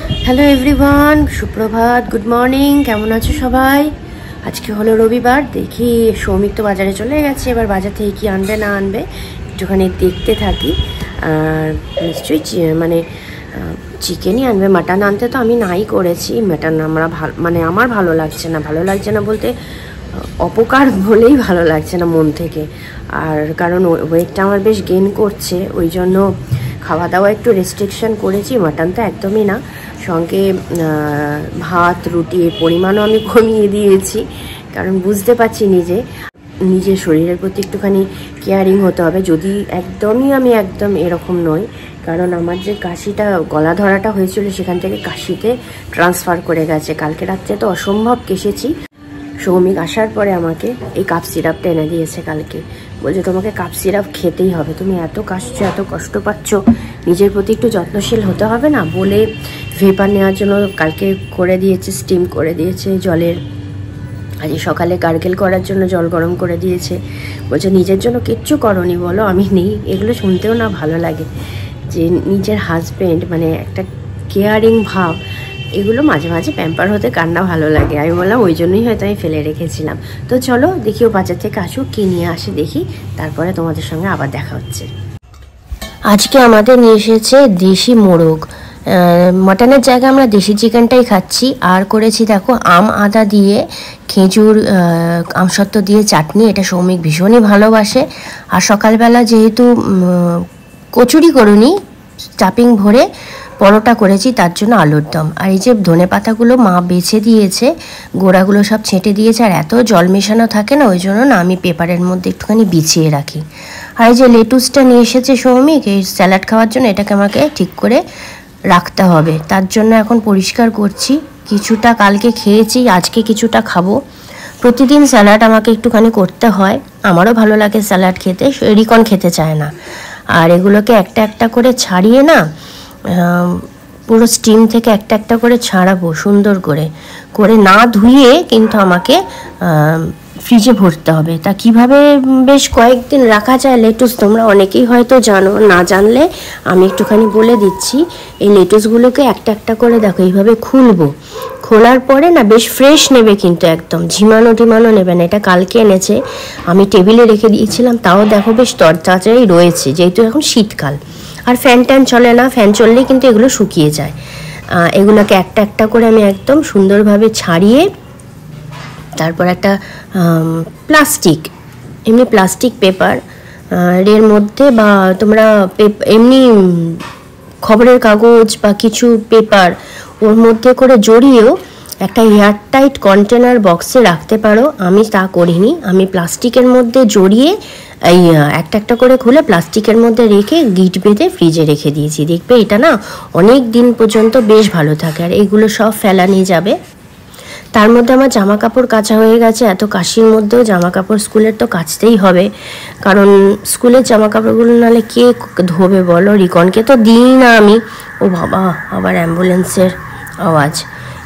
Hello everyone, সুপ্রভাত, good morning. কেমন আছো সবাই? আজকে হলো রবিবার। দেখি সৌমিক তো বাজারে চলে গেছে, এবার বাজার থেকে কি আনবে না আনবে একটুখানি দেখতে থাকি। আর নিশ্চয়ই চিকেনই আনবে, মাটন আনতে তো আমি নাই করেছি। মাটন আমার ভালো লাগছে না বলতে অপকার বলেই ভালো লাগছে না মন থেকে। আর কারণ ওয়েটটা আমার বেশ গেইন করছে, ওই জন্য খাওয়া দাওয়া একটু রেস্ট্রিকশন করেছি। মাটন তো একদমই না, সঙ্গে ভাত রুটি এর পরিমাণও আমি কমিয়ে দিয়েছি, কারণ বুঝতে পারছি নিজের শরীরের প্রতি একটুখানি কেয়ারিং হতে হবে। যদি আমি একদম এরকম নই, কারণ আমার যে কাশিটা, গলা ধরাটা হয়েছিল সেখান থেকে কাশিতে ট্রান্সফার করে গেছে। কালকে রাত্রে তো অসম্ভব কেশেছি। সৌমিক আসার পরে আমাকে এই কাপ সিরাপটা এনে দিয়েছে কালকে, বলছে তোমাকে কাপ সিরাপ খেতেই হবে, তুমি এত কাশছো, এত কষ্ট পাচ্ছ, নিজের প্রতি একটু যত্নশীল হতে হবে না বলে ভেপার নেওয়ার জন্য কালকে করে দিয়েছে, স্টিম করে দিয়েছে জলের। আজ সকালে গার্গেল করার জন্য জল গরম করে দিয়েছে। বলছে নিজের জন্য কিচ্ছু করনি বলো? আমি নেই, এগুলো শুনতেও না ভালো লাগে যে নিজের হাজব্যান্ড একটা কেয়ারিং ভাব, এগুলো মাঝে মাঝে প্যাম্পার হতে কার না ভালো লাগে। আমি বললাম ওই জন্যই হয়তো আমি ফেলে রেখেছিলাম। তো চলো দেখি ও বাজার থেকে আসুক, কি নিয়ে আসে দেখি, তারপরে তোমাদের সঙ্গে আবার দেখা হচ্ছে। আজকে আমাদের নিয়ে এসেছে দেশি মোরগ। মাটনের জায়গায় আমরা দেশি চিকেনটাই খাচ্ছি। আর করেছি দেখো আম আদা দিয়ে খেজুর আমসত্ত্ব দিয়ে চাটনি, এটা সৌমিক ভীষণই ভালোবাসে। আর সকালবেলা যেহেতু কচুরি করুনি, স্টাফিং ভরে পরোটা করেছি, তার জন্য আলুর দম। আর এই যে ধনে পাতাগুলো মা বেছে দিয়েছে, গোড়াগুলো সব ছেঁটে দিয়েছে, আর এত জল মেশানো থাকে না, ওই জন্য না আমি পেপারের মধ্যে একটুখানি বিছিয়ে রাখি। আর এই যে লেটুসটা নিয়ে এসেছে সৌমিক এই স্যালাড খাওয়ার জন্য, এটাকে আমাকে ঠিক করে রাখতে হবে, তার জন্য এখন পরিষ্কার করছি। কিছুটা কালকে খেয়েছি, আজকে কিছুটা খাবো। প্রতিদিন স্যালাড আমাকে একটুখানি করতে হয়, আমারও ভালো লাগে স্যালাড খেতে, রিকন খেতে চায় না। আর এগুলোকে একটা একটা করে ছাড়িয়ে না, পুরো স্টিম থেকে একটা একটা করে ছাড়াবো সুন্দর করে না ধুয়ে, কিন্তু আমাকে ফ্রিজে ভরতে হবে। তা কিভাবে বেশ কয়েকদিন রাখা যায় লেটুস, তোমরা অনেকেই হয়তো জানো, না জানলে আমি একটুখানি বলে দিচ্ছি। এই লেটুসগুলোকে একটা একটা করে দেখো এইভাবে খুলবো, খোলার পরে না বেশ ফ্রেশ নেবে, কিন্তু একদম ঝিমানো নেবে না। এটা কালকে এনেছে, আমি টেবিলে রেখে দিয়েছিলাম, তাও দেখো বেশ তরতাজাই রয়েছে, যেহেতু এখন শীতকাল আর ফ্যান ট্যান চলে না, ফ্যান চললেই কিন্তু এগুলো শুকিয়ে যায়। এগুলোকে একটা একটা করে আমি একদম সুন্দরভাবে ছাড়িয়ে, তারপর একটা প্লাস্টিক পেপার এর মধ্যে, বা তোমরা এমনি খবরের কাগজ বা কিছু পেপার ওর মধ্যে করে জড়িয়েও একটা এয়ারটাইট কন্টেনার বক্সে রাখতে পারো। আমি তা করিনি, আমি প্লাস্টিকের মধ্যে জড়িয়ে এই একটা একটা করে খুলে প্লাস্টিকের মধ্যে রেখে গিট বেঁধে ফ্রিজে রেখে দিয়েছি। দেখবে এটা না অনেক দিন পর্যন্ত বেশ ভালো থাকে। আর এইগুলো সব ফেলা নিয়ে যাবে। তার মধ্যে আমার জামা কাপড় কাচা হয়ে গেছে। এত কাশির মধ্যেও জামা কাপড় স্কুলের তো কাচতেই হবে, কারণ স্কুলের জামা কাপড়গুলো নাহলে কে ধোবে বলো? রিকনকে তো দিই না আমি। ও বাবা, আবার অ্যাম্বুলেন্সের আওয়াজ,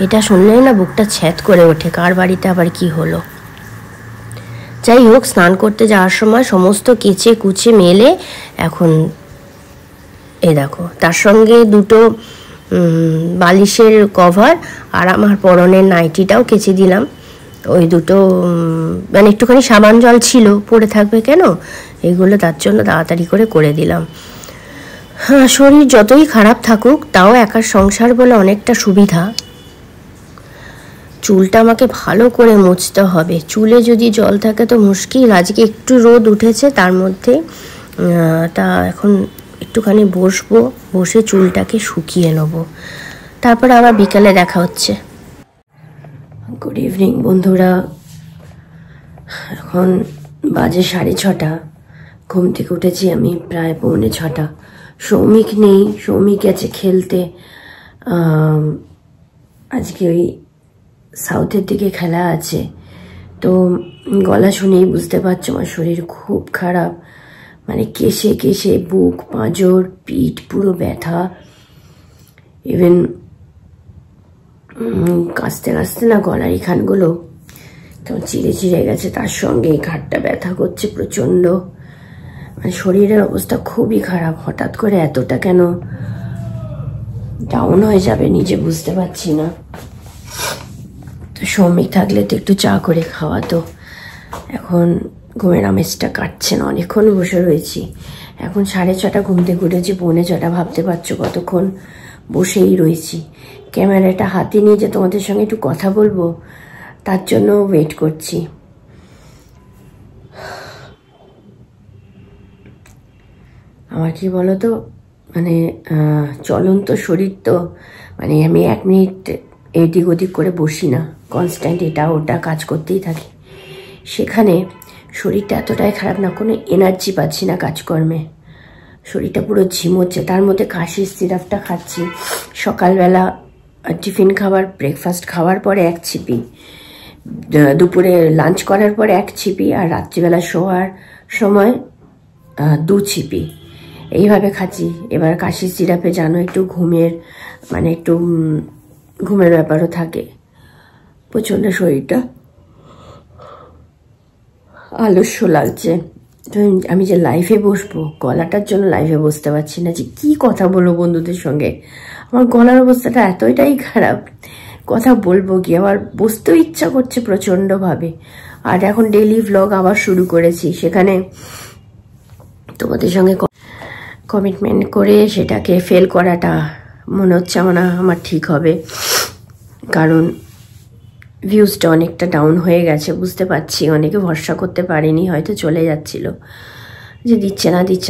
এটা শুনলেই না বুকটা ছ্যাঁত করে ওঠে, কার বাড়িতে আবার কি হলো। যাই হোক, স্নান করতে যাওয়ার সময় সমস্ত কেচে কুচে মেলে এখন এ দেখো, তার সঙ্গে দুটো বালিশের কভার আর আমার পরনের নাইটিটাও কেচে দিলাম। ওই দুটো একটুখানি সাবান জল ছিল, পড়ে থাকবে কেন, এগুলো তার জন্য তাড়াতাড়ি করে দিলাম। হ্যাঁ, শরীর যতই খারাপ থাকুক তাও একার সংসার বলে অনেকটা সুবিধা। চুলটা আমাকে ভালো করে মুছতে হবে, চুলে যদি জল থাকে তো মুশকিল। আজকে একটু রোদ উঠেছে, তার মধ্যে তা এখন একটুখানি বসে চুলটাকে শুকিয়ে নেব, তারপরে আবার বিকালে দেখা হচ্ছে। গুড ইভিনিং বন্ধুরা, এখন বাজে 6:30। ঘুম থেকে উঠেছি আমি প্রায় 6:45। সৌমিক নেই, সৌমিক গেছে খেলতে। আজকে ওই সাউথের দিকে খেলা আছে, তো গলা শুনেই বুঝতে পারছো আমার শরীর খুব খারাপ। কেশে বুক, পাঁজর, পিঠ পুরো ব্যথা। ইভেন কাশতে না গলার এখানগুলো তো চিড়ে গেছে, তার সঙ্গে ঘাটটা ব্যথা করছে প্রচণ্ড। শরীরের অবস্থা খুবই খারাপ। হঠাৎ করে এতটা কেন ডাউন হয়ে যাবে, নিজে বুঝতে পারছি না। তো সৌমিক থাকলে তো একটু চা করে খাওয়াতো। এখন ঘুমের আমেজটা কাটছে না, অনেকক্ষণ বসে রয়েছি। এখন 6:30 ঘুম থেকে উঠেছি, 6:45 ভাবতে পারছো কতক্ষণ বসেই রয়েছি। ক্যামেরাটা হাতে নিয়ে যে তোমাদের সঙ্গে একটু কথা বলবো তার জন্য ওয়েট করছি। আমার কি বলো তো, মানে চলন্ত শরীর তো, মানে আমি 1 মিনিট এদিক ওদিক করে বসি না, কনস্ট্যান্ট এটা ওটা কাজ করতেই থাকি। সেখানে শরীরটা এতটাই খারাপ না, কোনো এনার্জি পাচ্ছি না কাজকর্মে, শরীরটা পুরো ঝিমোচ্ছে। তার মধ্যে কাশির সিরাপটা খাচ্ছি সকালবেলা, টিফিন খাবার ব্রেকফাস্ট খাওয়ার পরে 1 ছিপি, দুপুরে লাঞ্চ করার পরে 1 ছিপি, আর রাত্রিবেলা শোয়ার সময় 2 ছিপি, এইভাবে খাচ্ছি। এবার কাশির সিরাপে জানো একটু ঘুমের, মানে একটু ঘুমের ব্যাপারও থাকে। প্রচণ্ড শরীরটা আলস্য লাগছে। তো আমি যে লাইভে বসবো, গলাটার জন্য লাইভে বসতে পারছি না, যে কি কথা বলবো বন্ধুদের সঙ্গে। আমার গলার অবস্থাটা এতটাই খারাপ, কথা বলবো কি, আবার বসতেও ইচ্ছা করছে প্রচণ্ডভাবে। আর এখন ডেইলি ভ্লগ আবার শুরু করেছি, সেখানে তোমাদের সঙ্গে কমিটমেন্ট করে সেটাকে ফেল করাটা মনে হচ্ছে আমার ঠিক হবে, কারণ ভিউজটা অনেকটা ডাউন হয়ে গেছে, বুঝতে পারছি। অনেকে ভরসা করতে পারেনি, হয়তো চলে যাচ্ছিল যে দিচ্ছে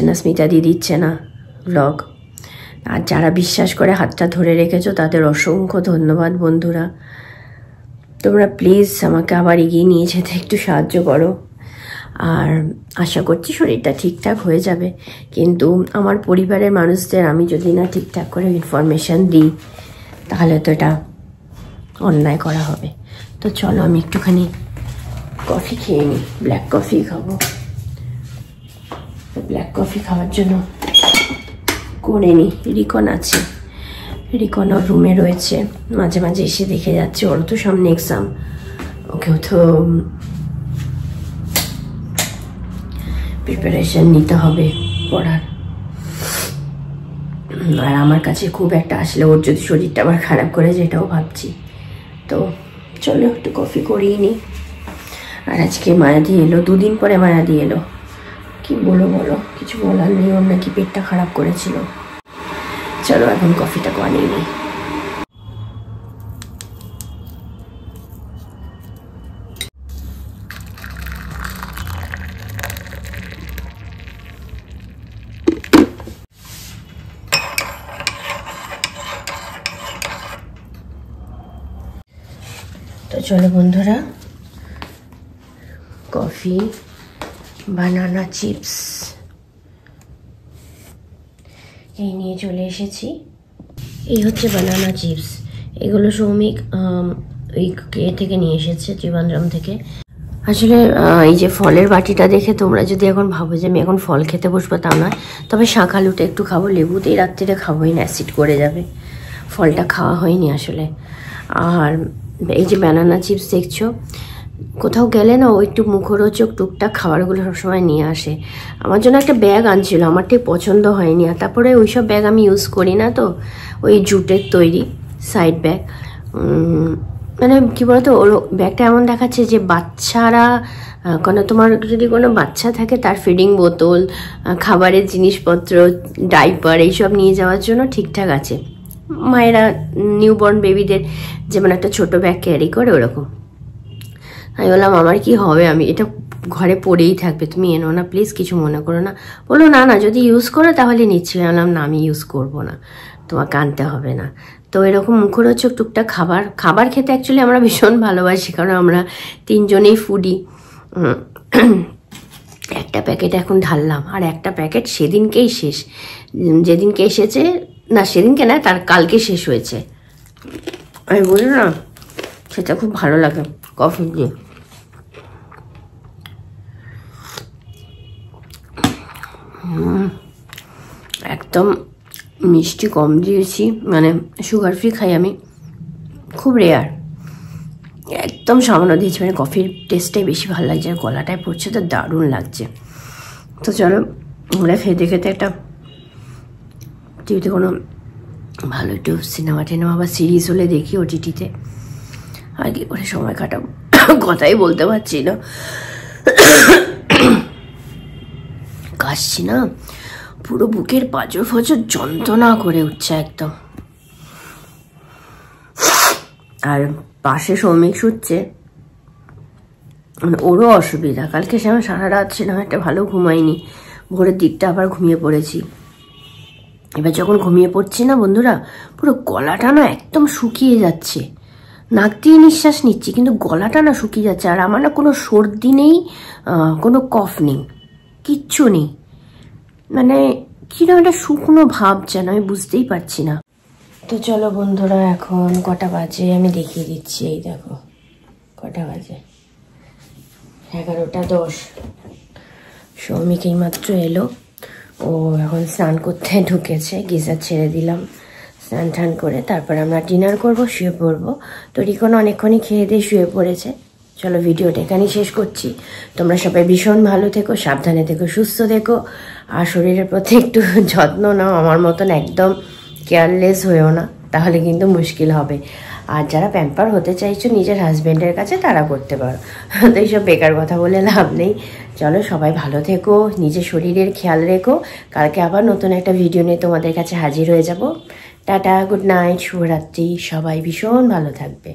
না, স্মিতা দি দিচ্ছে না ব্লগ। আর যারা বিশ্বাস করে হাতটা ধরে রেখেছো তাদের অসংখ্য ধন্যবাদ বন্ধুরা। তোমরা প্লিজ আমাকে আবার এগিয়ে নিয়ে যেতে একটু সাহায্য করো। আর আশা করছি শরীরটা ঠিকঠাক হয়ে যাবে, কিন্তু আমার পরিবারের মানুষদের আমি যদি না ঠিকঠাক করে ইনফরমেশান দিই তাহলে তো এটা অন্যায় করা হবে। তো চলো আমি একটুখানি কফি খেয়ে নিই, ব্ল্যাক কফি খাবো। ব্ল্যাক কফি খাওয়ার জন্য করে নিই। রিকন আছে, রিকন ওর রুমে রয়েছে, মাঝে মাঝে এসে দেখে যাচ্ছে। ওর তো সামনে এক্সাম, ওকেও তো প্রিপারেশন নিতে হবে পড়ার। আর আমার কাছে খুব একটা আসলে ওর যদি শরীরটা আবার খারাপ করে যেটাও ভাবছি। তো চলো একটু কফি করিয়ে নিই। আর আজকে মায়াদি এলো, 2 দিন পরে মায়াদি এলো। কি বলো কিছু বলার নেই, ওর নাকি পেটটা খারাপ করেছিল। চলো এখন কফিটা বানিয়ে নিই। তো চলো বন্ধুরা, কফি, বানানা চিপস এই নিয়ে চলে এসেছি। এই হচ্ছে বানানা চিপস, এগুলো সৌমিক ওই থেকে নিয়ে এসেছে, ত্রিবান্দ্রম থেকে। আসলে এই যে ফলের বাটিটা দেখে তোমরা যদি এখন ভাবো যে আমি এখন ফল খেতে বসবো, তা নয়। তবে শাঁখালুটা একটু খাবো, লেবুতেই রাত্রিরে খাবোই না, অ্যাসিড করে যাবে। ফলটা খাওয়া হয়নি আসলে। আর এই যে বানানা চিপস দেখছো, কোথাও গেলে না ও একটু মুখরোচক টুকটাক খাবারগুলো সবসময় নিয়ে আসে। আমার জন্য একটা ব্যাগ আনছিল, আমার ঠিক পছন্দ হয়নি। আর তারপরে ওইসব ব্যাগ আমি ইউজ করি না, তো ওই জুটের তৈরি সাইড ব্যাগ, মানে কী বলতো, ওর ব্যাগটা এমন দেখাচ্ছে যে বাচ্চারা, তোমার যদি কোনো বাচ্চা থাকে তার ফিডিং বোতল, খাবারের জিনিসপত্র, ডাইপার এইসব নিয়ে যাওয়ার জন্য ঠিকঠাক আছে। মায়েরা নিউবর্ন বেবিদের যেমন একটা ছোট ব্যাগ ক্যারি করে ওরকম। আমি বললাম আমার কি হবে, আমি এটা ঘরে পড়েই থাকবে, তুমি এনো না প্লিজ, কিছু মনে করো না। বললো না যদি ইউজ করো তাহলে নিচ্ছি। বললাম না, আমি ইউজ করবো না, তোমাকে আনতে হবে না। তো এরকম মুখরোচক টুকটাক খাবার খেতে অ্যাকচুয়ালি আমরা ভীষণ ভালোবাসি, কারণ আমরা 3 জনেই ফুডি। একটা প্যাকেট এখন ঢাললাম, আর একটা প্যাকেট সেদিনকেই শেষ, যেদিনকে এসেছে না, সেদিনকে না, তার কালকে শেষ হয়েছে। আমি বলি না, সেটা খুব ভালো লাগে কফি দিয়ে। একদম মিষ্টি কম দিয়েছি, মানে সুগার ফ্রি খাই আমি, খুব রেয়ার, একদম সামান্য দিয়েছি। মানে কফির টেস্টটাই বেশি ভালো লাগছে, আর গলাটায় পড়ছে তো দারুণ লাগছে। তো চলো আমরা খেতে খেতে একটা টিভিতে কোনো ভালো একটু সিনেমা টিনেমা বা সিরিজ হলে দেখি ওটিটিতে, আর কি করে সময় কাটাবো কথাই বলতে পারছি না, কাশছি না, পুরো বুকের পাঁজর ফজর যন্ত্রণা করে উঠছে একদম। আর পাশে সৌমিক শুচ্ছে, মানে ওরও অসুবিধা। কালকে সে আমার সারা রাত সেরকম একটা ভালো ঘুমাইনি, ভোরের দিকটা আবার ঘুমিয়ে পড়েছি। এবার যখন ঘুমিয়ে পড়ছি না বন্ধুরা, পুরো গলাটা না একদম শুকিয়ে যাচ্ছে, নাক দিয়ে নিঃশ্বাস নিচ্ছি কিন্তু গলাটা না শুকিয়ে যাচ্ছে। আর আমার না কোনো সর্দি নেই, কোনো কফ নেই, কিচ্ছু নেই, মানে কিরকম একটা শুকনো ভাব যেন, আমি বুঝতেই পারছি না। তো চলো বন্ধুরা, এখন কটা বাজে আমি দেখিয়ে দিচ্ছি। এই দেখো কটা বাজে, 11:10। সৌমিক এইমাত্র এলো, ও এখন স্নান করতে ঢুকেছে, গিজার ছেড়ে দিলাম, স্নান টান করে তারপর আমরা ডিনার করব, শুয়ে পড়বো। তো রিকন অনেকক্ষণই খেয়ে দিয়ে শুয়ে পড়েছে। চলো ভিডিওটা এখানেই শেষ করছি। তোমরা সবাই ভীষণ ভালো থেকো, সাবধানে থেকো, সুস্থ থেকো, আর শরীরের প্রতি একটু যত্ন নাও। আমার মতন একদম কেয়ারলেস হয়েও না, তাহলে কিন্তু মুশকিল হবে। আর যারা প্যাম্পার হতে চাইছো নিজের হাজব্যান্ডের কাছে, তারা করতে পারো, তো এইসব বেকার কথা বলে লাভ নেই। চলো সবাই ভালো থেকো, নিজের শরীরের খেয়াল রেখো। কালকে আবার নতুন একটা ভিডিও নিয়ে তোমাদের কাছে হাজির হয়ে যাব। টাটা, গুড নাইট, শুভরাত্রি, সবাই ভীষণ ভালো থাকবে।